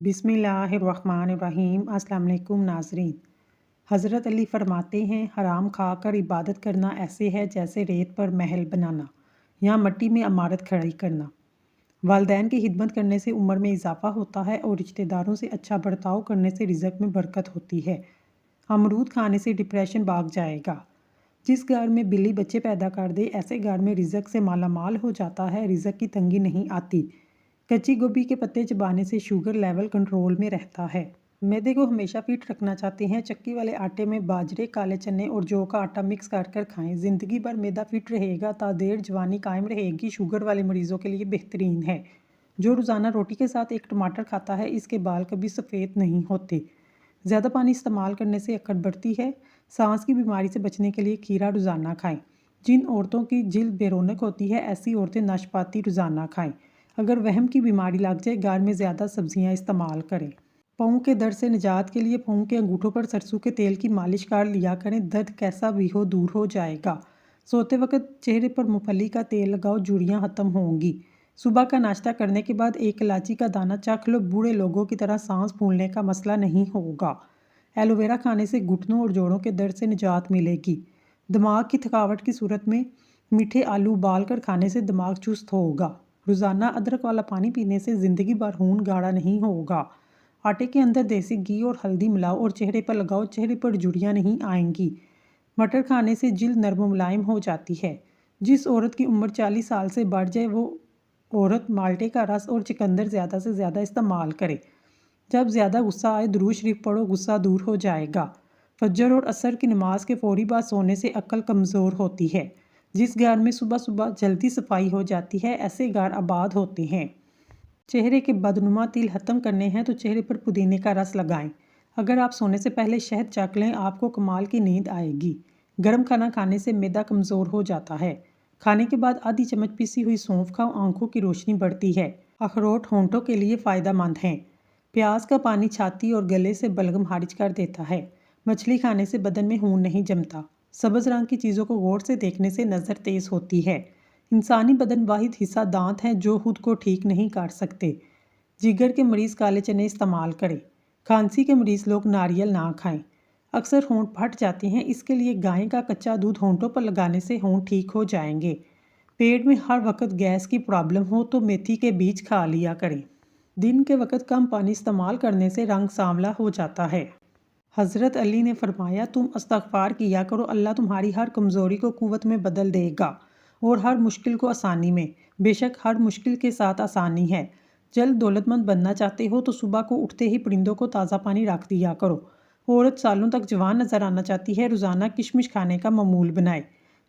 बिस्मिल्लाहिर्रहमानिर्रहीम। अस्सलाम वालेकुम नाज़रीन। हज़रत अली फरमाते हैं, हराम खाकर इबादत करना ऐसे है जैसे रेत पर महल बनाना या मट्टी में इमारत खड़ी करना। वालिदैन की खिदमत करने से उम्र में इजाफ़ा होता है और रिश्तेदारों से अच्छा बर्ताव करने से रिज़्क़ में बरकत होती है। अमरूद खाने से डिप्रेशन भाग जाएगा। जिस घर में बिल्ली बच्चे पैदा कर दे, ऐसे घर में रिज़्क़ से मालामाल हो जाता है, रिज़्क़ की तंगी नहीं आती। कच्ची गोभी के पत्ते चबाने से शुगर लेवल कंट्रोल में रहता है। मैदे को हमेशा फिट रखना चाहते हैं, चक्की वाले आटे में बाजरे, काले चने और जौ का आटा मिक्स कर खाएं। ज़िंदगी भर मैदा फिट रहेगा, तादेर जवानी कायम रहेगी। शुगर वाले मरीजों के लिए बेहतरीन है। जो रोज़ाना रोटी के साथ एक टमाटर खाता है, इसके बाल कभी सफ़ेद नहीं होते। ज़्यादा पानी इस्तेमाल करने से अकड़ बढ़ती है। सांस की बीमारी से बचने के लिए खीरा रोज़ाना खाएं। जिन औरतों की जिल्द बेरौनक होती है, ऐसी औरतें नाशपाती रोज़ाना खाएं। अगर वहम की बीमारी लग जाए, घर में ज़्यादा सब्जियां इस्तेमाल करें। पाँव के दर्द से निजात के लिए पाँव के अंगूठों पर सरसों के तेल की मालिश कर लिया करें। दर्द कैसा भी हो, दूर हो जाएगा। सोते वक्त चेहरे पर मूंगफली का तेल लगाओ, जुड़ियाँ ख़त्म होंगी। सुबह का नाश्ता करने के बाद एक इलायची का दाना चख लो, बूढ़े लोगों की तरह सांस फूलने का मसला नहीं होगा। एलोवेरा खाने से घुटनों और जोड़ों के दर्द से निजात मिलेगी। दिमाग की थकावट की सूरत में मीठे आलू उबाल कर खाने से दिमाग चुस्त होगा। रोज़ाना अदरक वाला पानी पीने से ज़िंदगी भर खून गाढ़ा नहीं होगा। आटे के अंदर देसी घी और हल्दी मिलाओ और चेहरे पर लगाओ, चेहरे पर झुर्रियाँ नहीं आएंगी। मटर खाने से जिल्द नरम मुलायम हो जाती है। जिस औरत की उम्र 40 साल से बढ़ जाए, वो औरत माल्टे का रस और चुकंदर ज़्यादा से ज़्यादा इस्तेमाल करे। जब ज़्यादा गुस्सा आए, दुरूद शरीफ पढ़ो, गुस्सा दूर हो जाएगा। फज्र और असर की नमाज के फौरी बाद सोने से अक्ल कमज़ोर होती है। जिस घर में सुबह सुबह जल्दी सफाई हो जाती है, ऐसे घर आबाद होते हैं। चेहरे के बदनुमा तिल ख़त्म करने हैं तो चेहरे पर पुदीने का रस लगाएं। अगर आप सोने से पहले शहद चख लें, आपको कमाल की नींद आएगी। गर्म खाना खाने से मैदा कमज़ोर हो जाता है। खाने के बाद आधी चम्मच पिसी हुई सौंफ खाओ, आंखों की रोशनी बढ़ती है। अखरोट होंठों के लिए फ़ायदेमंद हैं। प्याज का पानी छाती और गले से बलगम खारिज कर देता है। मछली खाने से बदन में खून नहीं जमता। सब्ज़ रंग की चीज़ों को गौर से देखने से नज़र तेज़ होती है। इंसानी बदन वाहिद हिस्सा दांत हैं जो खुद को ठीक नहीं कर सकते। जिगर के मरीज़ काले चने इस्तेमाल करें। खांसी के मरीज़ लोग नारियल ना खाएं। अक्सर होंठ फट जाते हैं, इसके लिए गाय का कच्चा दूध होंठों पर लगाने से होंठ ठीक हो जाएंगे। पेट में हर वक्त गैस की प्रॉब्लम हो तो मेथी के बीज खा लिया करें। दिन के वक्त कम पानी इस्तेमाल करने से रंग सांवला हो जाता है। हज़रत अली ने फरमाया, तुम इस्तग़फ़ार किया करो, अल्लाह तुम्हारी हर कमज़ोरी को क़ुव्वत में बदल देगा और हर मुश्किल को आसानी में। बेशक हर मुश्किल के साथ आसानी है। जल्द दौलतमंद बनना चाहते हो तो सुबह को उठते ही परिंदों को ताज़ा पानी रख दिया करो। औरत सालों तक जवान नज़र आना चाहती है, रोज़ाना किशमिश खाने का मामूल बनाए।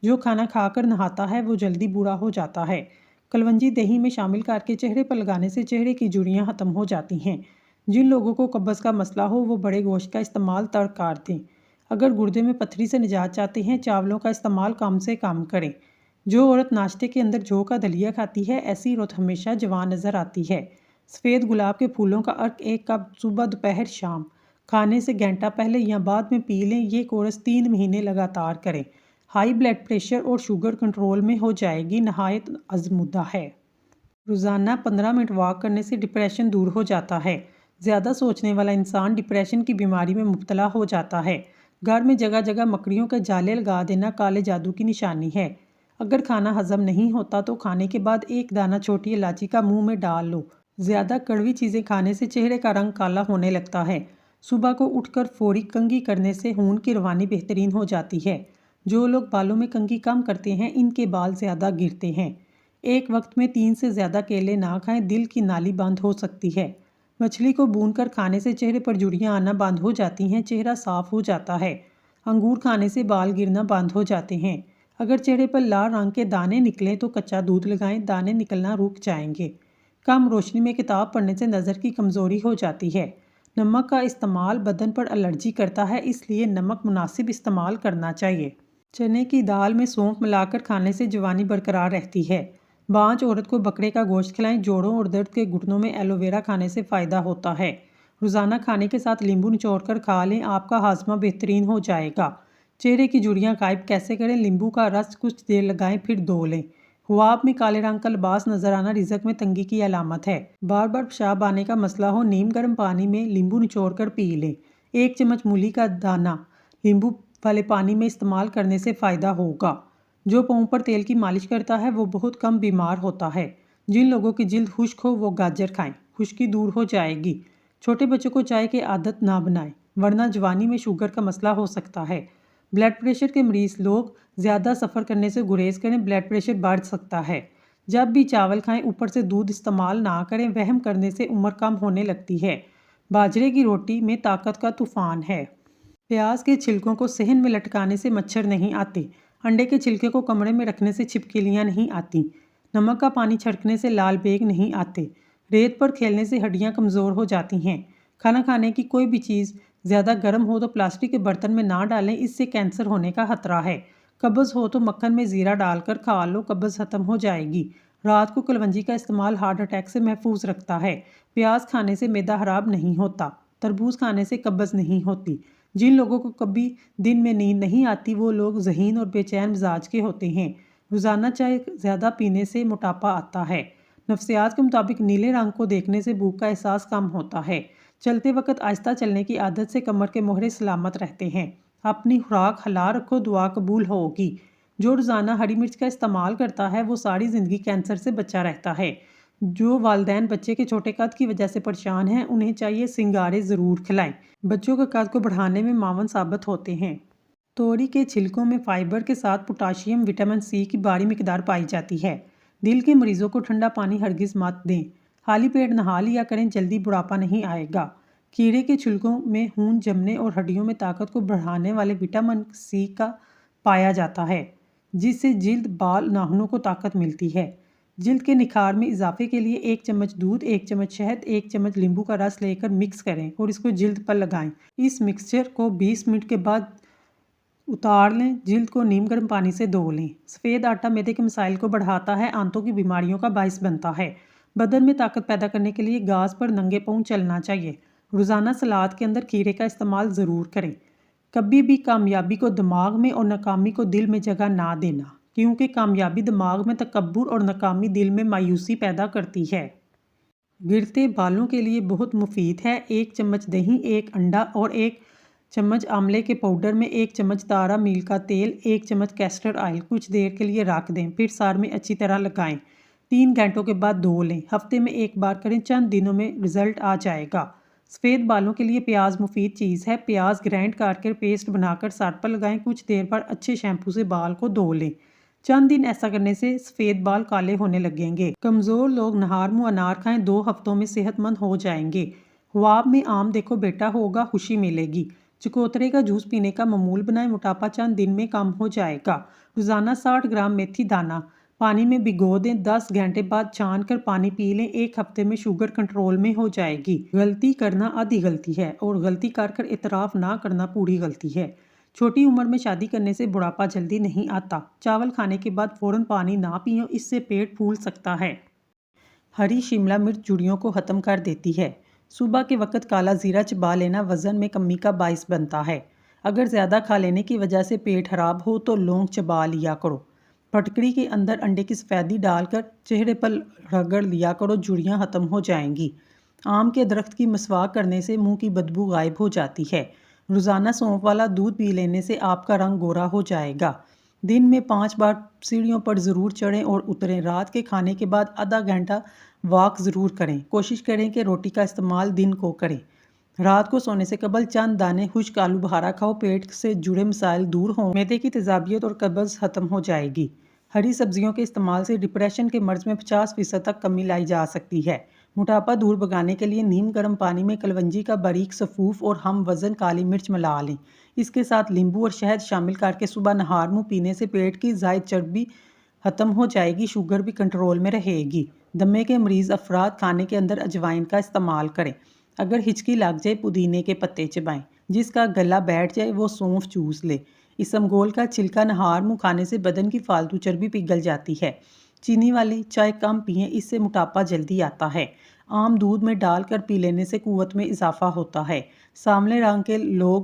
जो खाना खाकर नहाता है वो जल्दी बूढ़ा हो जाता है। कलवंजी दही में शामिल करके चेहरे पर लगाने से चेहरे की झुर्रियाँ ख़त्म हो जाती हैं। जिन लोगों को कब्ज़ का मसला हो, वो बड़े गोश्त का इस्तेमाल तर्क कर दें। अगर गुर्दे में पथरी से निजात चाहते हैं, चावलों का इस्तेमाल कम से कम करें। जो औरत नाश्ते के अंदर जौ का दलिया खाती है, ऐसी औरत हमेशा जवान नज़र आती है। सफ़ेद गुलाब के फूलों का अर्क 1 कप सुबह, दोपहर, शाम खाने से घंटा पहले या बाद में पी लें। ये कोर्स 3 महीने लगातार करें। हाई ब्लड प्रेशर और शुगर कंट्रोल में हो जाएगी। नहायत आज़मुदा है। रोज़ाना 15 मिनट वॉक करने से डिप्रेशन दूर हो जाता है। ज़्यादा सोचने वाला इंसान डिप्रेशन की बीमारी में मुब्तला हो जाता है। घर में जगह जगह मकड़ियों के जाले लगा देना काले जादू की निशानी है। अगर खाना हजम नहीं होता तो खाने के बाद एक दाना छोटी इलायची का मुंह में डाल लो। ज़्यादा कड़वी चीज़ें खाने से चेहरे का रंग काला होने लगता है। सुबह को उठकर फौरी कंघी करने से खून की रवानी बेहतरीन हो जाती है। जो लोग बालों में कंघी कम करते हैं, इनके बाल ज़्यादा गिरते हैं। एक वक्त में 3 से ज़्यादा केले ना खाएं, दिल की नाली बंद हो सकती है। मछली को भूनकर खाने से चेहरे पर झुर्रियाँ आना बंद हो जाती हैं, चेहरा साफ हो जाता है। अंगूर खाने से बाल गिरना बंद हो जाते हैं। अगर चेहरे पर लाल रंग के दाने निकलें तो कच्चा दूध लगाएं, दाने निकलना रुक जाएंगे। कम रोशनी में किताब पढ़ने से नज़र की कमज़ोरी हो जाती है। नमक का इस्तेमाल बदन पर एलर्जी करता है, इसलिए नमक मुनासिब इस्तेमाल करना चाहिए। चने की दाल में सौंफ मिलाकर खाने से जवानी बरकरार रहती है। बांझ औरत को बकरे का गोश्त खिलाएं। जोड़ों और दर्द के घुटनों में एलोवेरा खाने से फ़ायदा होता है। रोज़ाना खाने के साथ नींबू निचोड़ कर खा लें, आपका हाजमा बेहतरीन हो जाएगा। चेहरे की झुर्रियाँ गायब कैसे करें? नींबू का रस कुछ देर लगाएं, फिर धो लें। خواب میں کالے رنگ کا لباس نظر آنا رزق میں تنگی کی علامت ہے۔ بار بار پیشاب آنے کا مسئلہ ہو، نیم گرم پانی میں لیمبو نچوڑ کر پی لیں۔ 1 چمچ مولی کا دانہ لیمبو والے پانی میں استعمال کرنے سے فائدہ ہوگا۔ جو پاؤں پر تیل کی مالش کرتا ہے وہ بہت کم بیمار ہوتا ہے۔ جن لوگوں کی جلد خشک ہو وہ گاجر کھائیں، خشکی دور ہو جائے گی۔ چھوٹے بچوں کو چائے کی عادت نہ بنائیں ورنہ جوانی میں شوگر کا مسئلہ ہو سکتا ہے۔ بلڈ پریشر کے مریض لوگ زیادہ سفر کرنے سے گریز کریں، بلڈ پریشر بڑھ سکتا ہے۔ جب بھی چاول کھائیں اوپر سے دودھ استعمال نہ کریں، وہم کرنے سے عمر کم ہونے لگتی ہے۔ باجرے کی روٹی میں طاقت کا طوفان ہے۔ پیاز کے چھلکوں کو صحن میں لٹکانے سے مچھر نہیں آتے۔ انڈے کے چھلکے کو کمرے میں رکھنے سے چھپکلیاں نہیں آتی۔ نمک کا پانی چھڑکنے سے لال بیگ نہیں آتے۔ ریت پر کھیلنے سے ہڈیاں کمزور ہو جاتی ہیں۔ کھانا کھانے کی کوئی بھی چیز زیادہ گرم ہو تو پلاسٹک کے برتن میں نہ ڈالیں، اس سے کینسر ہونے کا خطرہ ہے۔ قبض ہو تو مکھن میں زیرہ ڈال کر کھا لو، قبض ختم ہو جائے گی۔ رات کو کلونجی کا استعمال ہارٹ اٹیک سے محفوظ رکھتا ہے۔ پیاز کھانے سے معدہ خراب نہیں ہوتا۔ تربوز کھانے سے قبض نہیں ہوتی۔ جن لوگوں کو کبھی دن میں نیند نہیں آتی وہ لوگ ذہین اور بے چین مزاج کے ہوتے ہیں۔ روزانہ چائے زیادہ پینے سے موٹاپا آتا ہے۔ نفسیات کے مطابق نیلے رنگ کو دیکھنے سے بھوک کا احساس کم ہوتا ہے۔ چلتے وقت آہستہ چلنے کی عادت سے کمر کے موہرے سلامت رہتے ہیں۔ اپنی خوراک حلال رکھو، دعا قبول ہوگی۔ جو روزانہ ہری مرچ کا استعمال کرتا ہے وہ ساری زندگی کینسر سے بچا رہتا ہے۔ جو والدین بچے کے چھوٹے قد کی وجہ سے پریشان ہیں انہیں چاہیے سنگارے ضرور کھلائیں۔ بچوں کے قد کو بڑھانے میں معاون ثابت ہوتے ہیں۔ توری کے چھلکوں میں فائبر کے ساتھ پوٹاشیم، وٹامن سی کی بڑی مقدار پائی جاتی ہے۔ دل کے مریضوں کو ٹھنڈا پانی ہرگز مت دیں۔ خالی پیٹ نہا لیا کریں، جلدی بڑھاپا نہیں آئے گا۔ کیڑے کے چھلکوں میں خون جمنے اور ہڈیوں میں طاقت کو بڑھانے والے وٹامن سی کا پایا جاتا ہے، جس سے جلد، بال، ناخنوں کو طاقت ملتی ہے۔ جلد کے نکھار میں اضافے کے لیے 1 چمچ دودھ، 1 چمچ شہد، 1 چمچ لیمبو کا رس لے کر مکس کریں اور اس کو جلد پر لگائیں۔ اس مکسچر کو 20 منٹ کے بعد اتار لیں۔ جلد کو نیم گرم پانی سے دھو لیں۔ سفید آٹا معدے کے مسائل کو بڑھاتا ہے، آنتوں کی بیماریوں کا باعث بنتا ہے۔ بدن میں طاقت پیدا کرنے کے لیے گھاس پر ننگے پاؤں چلنا چاہیے۔ روزانہ سلاد کے اندر کھیرے کا استعمال ضرور کریں۔ کبھی بھی کامیابی کو دماغ میں اور ناکامی کو دل میں جگہ نہ دینا، کیونکہ کامیابی دماغ میں تکبر اور ناکامی دل میں مایوسی پیدا کرتی ہے۔ گرتے بالوں کے لیے بہت مفید ہے۔ 1 چمچ دہی، 1 انڈا اور 1 چمچ آملے کے پاؤڈر میں 1 چمچ تارا میل کا تیل، 1 چمچ کیسٹر آئل کچھ دیر کے لیے رکھ دیں، پھر سر میں اچھی طرح لگائیں۔ 3 گھنٹوں کے بعد دھو لیں۔ ہفتے میں 1 بار کریں، چند دنوں میں رزلٹ آ جائے گا۔ سفید بالوں کے لیے پیاز مفید چیز ہے۔ پیاز گرائنڈ کر کے پیسٹ بنا کر سر پر لگائیں، کچھ دیر پر اچھے شیمپو سے بال کو دھو لیں۔ چند دن ایسا کرنے سے سفید بال کالے ہونے لگیں گے۔ کمزور لوگ نہار منہ انار کھائیں، 2 ہفتوں میں صحت مند ہو جائیں گے۔ خواب میں آم دیکھو بیٹا ہوگا، خوشی ملے گی۔ چکوترے کا جوس پینے کا معمول بنائیں، موٹاپا چند دن میں کم ہو جائے گا۔ روزانہ 60 گرام میتھی دانہ پانی میں بھگو دیں، 10 گھنٹے بعد چھان کر پانی پی لیں، 1 ہفتے میں شوگر کنٹرول میں ہو جائے گی۔ غلطی کرنا آدھی غلطی ہے اور غلطی کر کر اعتراف نہ کرنا پوری غلطی ہے۔ چھوٹی عمر میں شادی کرنے سے بڑھاپا جلدی نہیں آتا۔ چاول کھانے کے بعد فوراً پانی نہ پیو، اس سے پیٹ پھول سکتا ہے۔ ہری شملہ مرچ جوڑیوں کو ختم کر دیتی ہے۔ صبح کے وقت کالا زیرہ چبا لینا وزن میں کمی کا باعث بنتا ہے۔ اگر زیادہ کھا لینے کی وجہ سے پیٹ خراب ہو تو لونگ چبا لیا کرو۔ پھٹکڑی کے اندر انڈے کی سفیدی ڈال کر چہرے پر رگڑ لیا کرو، جھریاں ختم ہو جائیں گی۔ آم کے درخت کی مسواک کرنے سے منہ کی بدبو غائب ہو جاتی ہے۔ روزانہ سونف والا دودھ پی لینے سے آپ کا رنگ گورا ہو جائے گا۔ دن میں 5 بار سیڑھیوں پر ضرور چڑھیں اور اتریں۔ رات کے کھانے کے بعد آدھا گھنٹہ واک ضرور کریں۔ کوشش کریں کہ روٹی کا استعمال دن کو کریں۔ رات کو سونے سے قبل چند دانے خشک آلو بخارا کھاؤ، پیٹ سے جڑے مسائل دور ہوں، معدے کی تیزابیت اور قبض ختم ہو جائے گی۔ ہری سبزیوں کے استعمال سے ڈپریشن کے مرض میں 50% تک کمی لائی جا سکتی ہے۔ موٹاپا دور بھگانے کے لیے نیم گرم پانی میں کلونجی کا باریک سفوف اور ہم وزن کالی مرچ ملا لیں۔ اس کے ساتھ لیمبو اور شہد شامل کر کے صبح نہار منہ پینے سے پیٹ کی زائد چربی ختم ہو جائے گی، شوگر بھی کنٹرول میں رہے گی۔ دمے کے مریض افراد کھانے کے اندر اجوائن کا استعمال کریں۔ اگر ہچکی لگ جائے پودینے کے پتے چبائیں۔ جس کا گلا بیٹھ جائے وہ سونف چوس لے۔ اسمگول کا چھلکا نہار منہ کھانے سے بدن کی فالتو چربی پگھل جاتی ہے۔ چینی والی چائے کم پئیں، اس سے موٹاپا جلدی آتا ہے۔ آم دودھ میں ڈال کر پی لینے سے قوت میں اضافہ ہوتا ہے۔ سانولے رنگ کے لوگ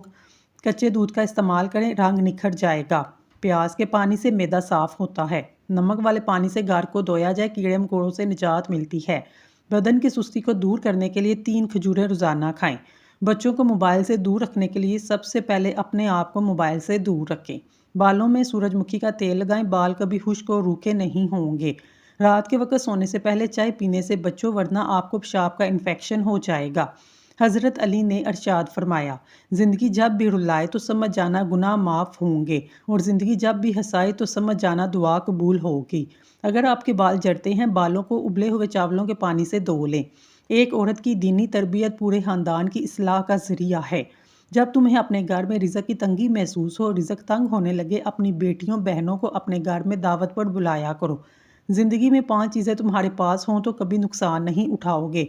کچے دودھ کا استعمال کریں، رنگ نکھر جائے گا۔ پیاز کے پانی سے معدہ صاف ہوتا ہے۔ नमक वाले पानी से घर को धोया जाए, कीड़े मकोड़ों से निजात मिलती है। बदन की सुस्ती को दूर करने के लिए 3 खजूरें रोज़ाना खाएं। बच्चों को मोबाइल से दूर रखने के लिए सबसे पहले अपने आप को मोबाइल से दूर रखें। बालों में सूरजमुखी का तेल लगाएं, बाल कभी खुश्क और रूखे नहीं होंगे। रात के वक्त सोने से पहले चाय पीने से बचो, वरना आपको पेशाब का इन्फेक्शन हो जाएगा। हज़रत अली ने इरशाद फरमाया, ज़िंदगी जब भी रुलाए तो समझ जाना गुनाह माफ़ होंगे, और ज़िंदगी जब भी हंसाए तो समझ जाना दुआ कबूल होगी। अगर आपके बाल झड़ते हैं, बालों को उबले हुए चावलों के पानी से धो लें। एक औरत की दीनी तरबियत पूरे ख़ानदान की इस्लाह का ज़रिया है। जब तुम्हें अपने घर में रिज़्क़ की तंगी महसूस हो, रिज़्क़ तंग होने लगे, अपनी बेटियों बहनों को अपने घर में दावत पर बुलाया करो। ज़िंदगी में 5 चीज़ें तुम्हारे पास हों तो कभी नुकसान नहीं उठाओगे।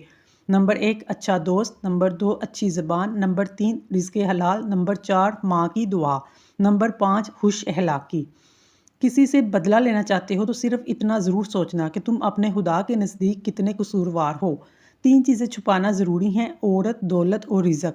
नंबर 1 अच्छा दोस्त, नंबर 2 अच्छी ज़बान, नंबर 3 रिज़्क़ हलाल, नंबर 4 माँ की दुआ, नंबर 5 खुश अहलाकी। किसी से बदला लेना चाहते हो तो सिर्फ इतना ज़रूर सोचना कि तुम अपने खुदा के नज़दीक कितने कसूरवार हो। 3 चीज़ें छुपाना ज़रूरी हैं, औरत, दौलत और रिज़्क़।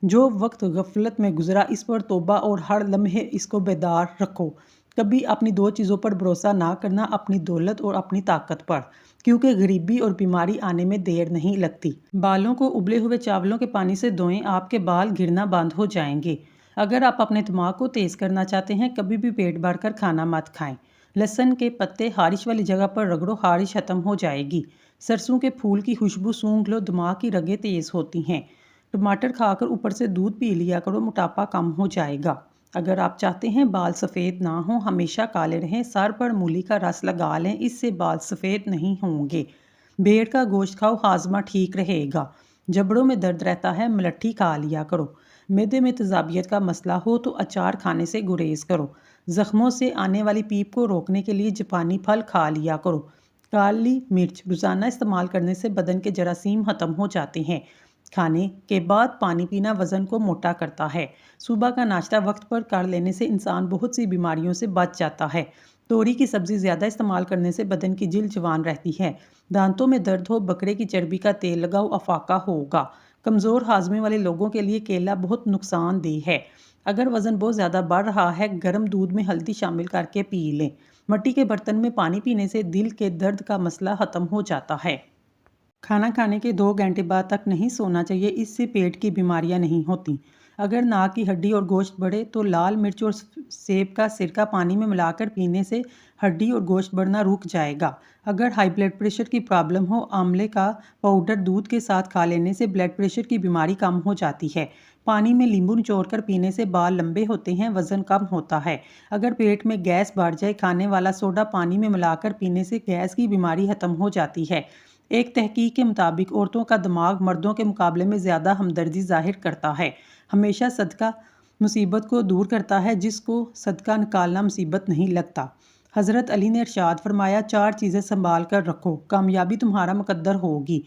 जो वक्त गफलत में गुजरा, इस पर तौबा और हर लम्हे इसको बेदार रखो। कभी अपनी 2 चीज़ों पर भरोसा ना करना, अपनी दौलत और अपनी ताकत पर, क्योंकि गरीबी और बीमारी आने में देर नहीं लगती। बालों को उबले हुए चावलों के पानी से धोएं, आपके बाल गिरना बंद हो जाएंगे। अगर आप अपने दिमाग को तेज़ करना चाहते हैं, कभी भी पेट भरकर खाना मत खाएं। लहसुन के पत्ते खारिश वाली जगह पर रगड़ो, खारिश खत्म हो जाएगी। सरसों के फूल की खुशबू सूंघ लो, दिमाग की रगें तेज़ होती हैं। टमाटर खाकर ऊपर से दूध पी लिया करो, मोटापा कम हो जाएगा। अगर आप चाहते हैं बाल सफ़ेद ना हो, हमेशा काले रहें, सर पर मूली का रस लगा लें, इससे बाल सफ़ेद नहीं होंगे। भेड़ का गोश्त खाओ, हाजमा ठीक रहेगा। जबड़ों में दर्द रहता है, मलट्ठी खा लिया करो। मैदे में तेज़ाबियत का मसला हो तो अचार खाने से गुरेज करो। ज़ख्मों से आने वाली पीप को रोकने के लिए जापानी फल खा लिया करो। काली मिर्च रोज़ाना इस्तेमाल करने से बदन के जरासीम ख़त्म हो जाते हैं। खाने के बाद पानी पीना वज़न को मोटा करता है। सुबह का नाश्ता वक्त पर कर लेने से इंसान बहुत सी बीमारियों से बच जाता है। तोरी की सब्ज़ी ज़्यादा इस्तेमाल करने से बदन की जिल्द जवान रहती है। दांतों में दर्द हो, बकरे की चर्बी का तेल लगाओ, अफाका होगा। कमज़ोर हाजमे वाले लोगों के लिए केला बहुत नुकसानदेह है। अगर वज़न बहुत ज़्यादा बढ़ रहा है, गर्म दूध में हल्दी शामिल करके पी लें। मिट्टी के बर्तन में पानी पीने से दिल के दर्द का मसला ख़त्म हो जाता है। खाना खाने के 2 घंटे बाद तक नहीं सोना चाहिए, इससे पेट की बीमारियां नहीं होती। अगर नाक की हड्डी और गोश्त बढ़े तो लाल मिर्च और सेब का सिरका पानी में मिलाकर पीने से हड्डी और गोश्त बढ़ना रुक जाएगा। अगर हाई ब्लड प्रेशर की प्रॉब्लम हो, आंवले का पाउडर दूध के साथ खा लेने से ब्लड प्रेशर की बीमारी कम हो जाती है। पानी में नींबू निचोड़कर पीने से बाल लंबे होते हैं, वज़न कम होता है। अगर पेट में गैस बढ़ जाए, खाने वाला सोडा पानी में मिलाकर पीने से गैस की बीमारी ख़त्म हो जाती है। एक तहकीक के मुताबिक औरतों का दिमाग मर्दों के मुकाबले में ज़्यादा हमदर्दी ज़ाहिर करता है। हमेशा सदका मुसीबत को दूर करता है, जिसको सदका निकालना मुसीबत नहीं लगता। हज़रत अली ने इरशाद फरमाया, 4 चीज़ें संभाल कर रखो, कामयाबी तुम्हारा मुकद्दर होगी।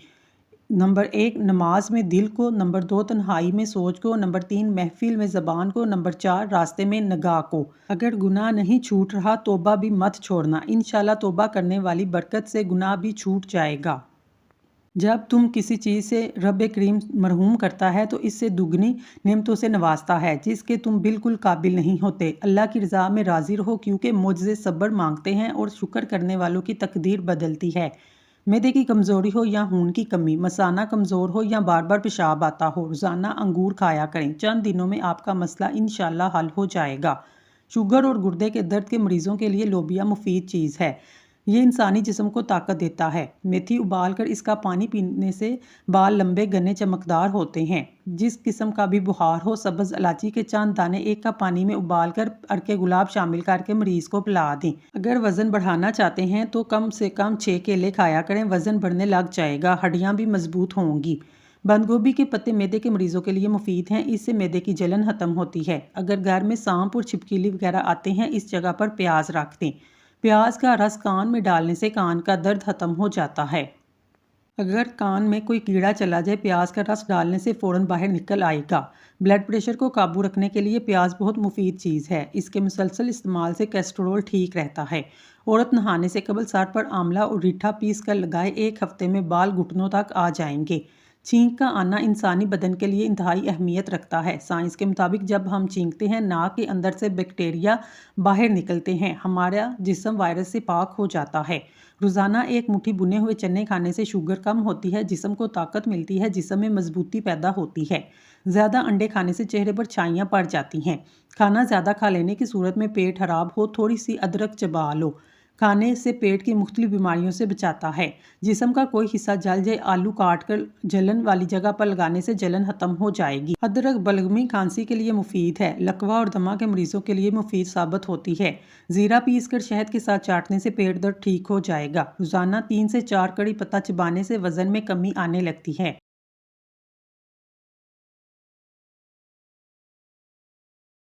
नंबर 1 नमाज में दिल को, नंबर 2 तन्हाई में सोच को, नंबर 3 महफिल में ज़बान को, नंबर 4 रास्ते में निगाह को। अगर गुनाह नहीं छूट रहा, तौबा भी मत छोड़ना। इंशाल्लाह तौबा करने वाली बरकत से गुनाह भी छूट जाएगा। जब तुम किसी चीज़ से रब करीम मरहूम करता है तो इससे दुगनी नेमतों से नवाजता है, जिसके तुम बिल्कुल काबिल नहीं होते। अल्लाह की रज़ा में राज़ी रहो, क्योंकि मुझसे सब्र मांगते हैं और शुक्र करने वालों की तकदीर बदलती है। मैदे की कमज़ोरी हो या खून की कमी, मसाना कमज़ोर हो या बार बार पेशाब आता हो, रोज़ाना अंगूर खाया करें। चंद दिनों में आपका मसला इंशाल्लाह हल हो जाएगा। शुगर और गुर्दे के दर्द के मरीज़ों के लिए लोबिया मुफीद चीज़ है। ये इंसानी जिस्म को ताकत देता है। मेथी उबाल कर इसका पानी पीने से बाल लंबे घने चमकदार होते हैं। जिस किस्म का भी बुखार हो, सब्ज़ इलायची के चंद दाने 1 कप पानी में उबाल कर अर्के गुलाब शामिल करके मरीज़ को पिला दें। अगर वज़न बढ़ाना चाहते हैं तो कम से कम 6 केले खाया करें, वज़न बढ़ने लग जाएगा, हड्डियाँ भी मजबूत होंगी। बंद गोभी के पत्ते मैदे के मरीज़ों के लिए मुफीद हैं, इससे मैदे की जलन ख़त्म होती है। अगर घर में सांप और छिपकली वगैरह आते हैं, इस जगह पर प्याज रख दें। प्याज का रस कान में डालने से कान का दर्द ख़त्म हो जाता है। अगर कान में कोई कीड़ा चला जाए, प्याज का रस डालने से फ़ौरन बाहर निकल आएगा। ब्लड प्रेशर को काबू रखने के लिए प्याज बहुत मुफीद चीज़ है। इसके मुसलसल इस्तेमाल से कोलेस्ट्रॉल ठीक रहता है। औरत नहाने से कबल सर पर आंवला और रीठा पीस कर लगाए, 1 हफ्ते में बाल घुटनों तक आ जाएंगे। چھینک کا آنا انسانی بدن کے لیے انتہائی اہمیت رکھتا ہے۔ سائنس کے مطابق جب ہم چھینکتے ہیں ناک کے اندر سے بیکٹیریا باہر نکلتے ہیں، ہمارا جسم وائرس سے پاک ہو جاتا ہے۔ روزانہ ایک مٹھی بنے ہوئے چنے کھانے سے شوگر کم ہوتی ہے، جسم کو طاقت ملتی ہے، جسم میں مضبوطی پیدا ہوتی ہے۔ زیادہ انڈے کھانے سے چہرے پر چھائیاں پڑ جاتی ہیں۔ کھانا زیادہ کھا لینے کی صورت میں پیٹ خراب ہو تھوڑی سی ادرک چبا لو۔ کھانے سے پیٹ کی مختلف بیماریوں سے بچاتا ہے۔ جسم کا کوئی حصہ جل جائے، آلو کاٹ کر جلن والی جگہ پر لگانے سے جلن ختم ہو جائے گی۔ ادرک بلغمی کھانسی کے لیے مفید ہے، لکوہ اور دمہ کے مریضوں کے لیے مفید ثابت ہوتی ہے۔ زیرہ پیس کر شہد کے ساتھ چاٹنے سے پیٹ درد ٹھیک ہو جائے گا۔ روزانہ 3 سے 4 کڑی پتہ چبانے سے وزن میں کمی آنے لگتی ہے۔